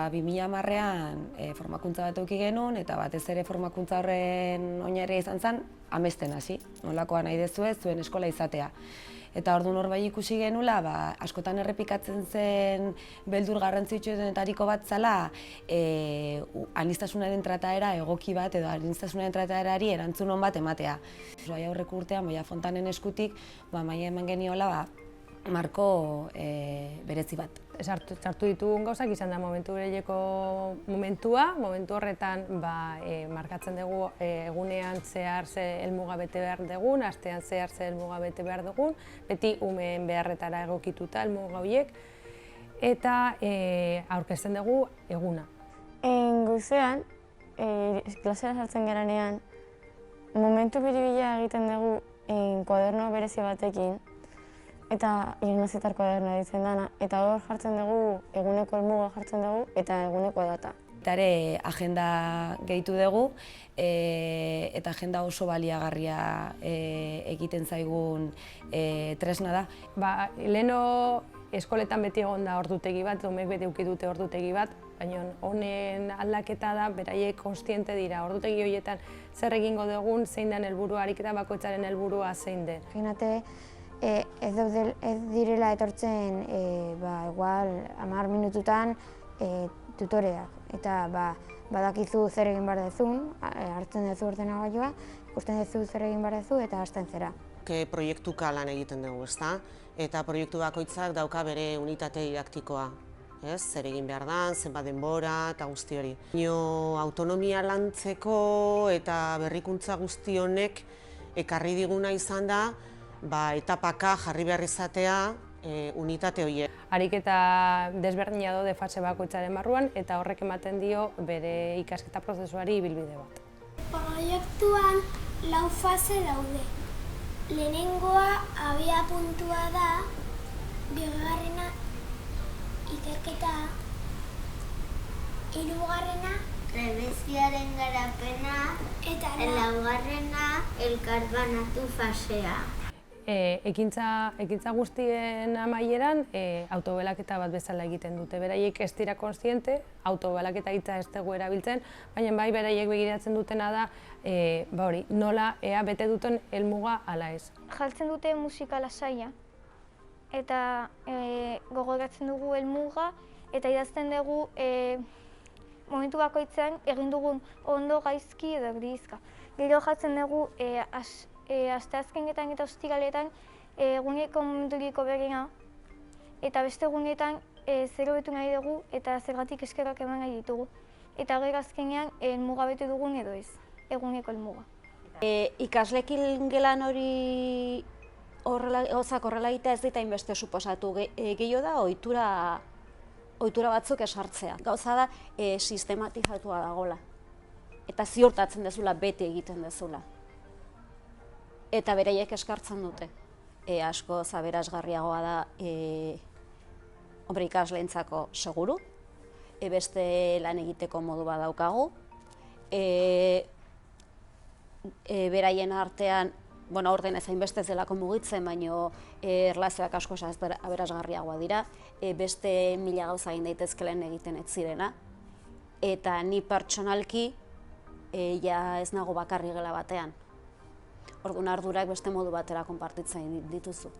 Eta 2010ean formakuntza bat eduki genuen, eta batez ere formakuntza horren oinarria izan zen, amesten hasi, nolakoa nahi dezue, zuen eskola izatea. Eta orduan hor bai ikusi genula, askotan errepikatzen zen beldur garrantzitsuenetariko bat zela aniztasunaren trataera egoki bat edo aniztasunaren trataerari erantzun on bat ematea. Bai aurreko urtean, Fontanen eskutik, maila eman geniola marko berezi bat. Sartu ditugun gauzak izan da momentu bereileko momentua, momentu horretan markatzen dugu egunean zehar ze helmuga bete behar dugun, astean zehar ze helmuga bete behar dugun, beti umeen beharretara egokituta helmuga horiek, eta aurkezten dugu eguna. Goizean, klasera sartzen geranean, momentu biribila egiten dugu kuaderno berezi batekin, eta Ignazitar kuadernoa ditzen dana, eta hor jartzen dugu, eguneko helmuga jartzen dugu, eta eguneko data. Eta ere agenda gehitu dugu, eta agenda oso baliagarria egiten zaigun tresna da. Leheno eskoletan beti egon da ordutegi bat, umeek beti eduki dute ordutegi bat, baina honen aldaketa da, beraiek konstiente dira, ordutegi horietan zer egingo dugun, zein den helburua, ariketa bakoitzaren helburua zein den. Ez direla etortzen igual 10 minututan tutoreak, eta badakizu zer egin behar dezun, hartzen dezu ordenagailua, ikusten dezu zer egin behar dezu eta hasten zera. Proiektuka lan egiten dugu, ezta? Eta proiektu bakoitzak dauka bere unitate didaktikoa. Zer egin behar da, zenbat denbora eta guzti hori. Autonomia lantzeko eta berrikuntza guzti honek ekarri diguna izan da, etapaka jarri behar izatea unitate horiek. Ariketa desberdina daude fase bakoitzaren barruan eta horrek ematen dio bere ikasketa prozesuari ibilbide bat. Proiektuan 4 fase daude. Lehenengoa abiapuntua da, bigarrena ikerketa, hirugarrena prebentzioaren garapena eta laugarrena elkarbanatu fasea. Ekintza guztien amaieran autobelaketa bat bezala egiten dute. Beraiek ez dira kontziente, autobelaketa hitza ez dugu erabiltzen, baina bai beraiek begiratzen dutena da nola ea bete duten helmuga ala ez. Jartzen dute musika lasaia eta gogoratzen dugu helmuga eta idazten dugu momentu bakoitzean egin dugun ondo, gaizki edo erdizka. Gero jartzen dugu asteazkenetan eta ostiraletan eguneko momenturiko berena eta beste egunetan zer hobetu nahi dugu eta zergatik eskerrak eman nahi ditugu. Eta gero azkenean helmuga bete dugun edo ez, eguneko helmuga. Ikasleekin gelan hori horrela egitea ez dit hainbeste suposatu. Gehiago da ohitura batzuk esartzea. Gauza da sistematizatua dagoela eta ziurtatzen dezula beti egiten dezula. Eta beraiek eskartzen dute. Asko aberasgarriagoa da ikasleentzako seguru, beste lan egiteko modu bat daukagu. Beraien artean, orden ez hainbeste zelako mugitzen, baina erlazioak asko aberasgarriagoa dira, beste 1000 gauza egin daitezkelen egiten ez zirena. Eta ni pertsonalki ez nago bakarri gela batean. Orduan ardurak beste modu batera konpartitzen dituzu.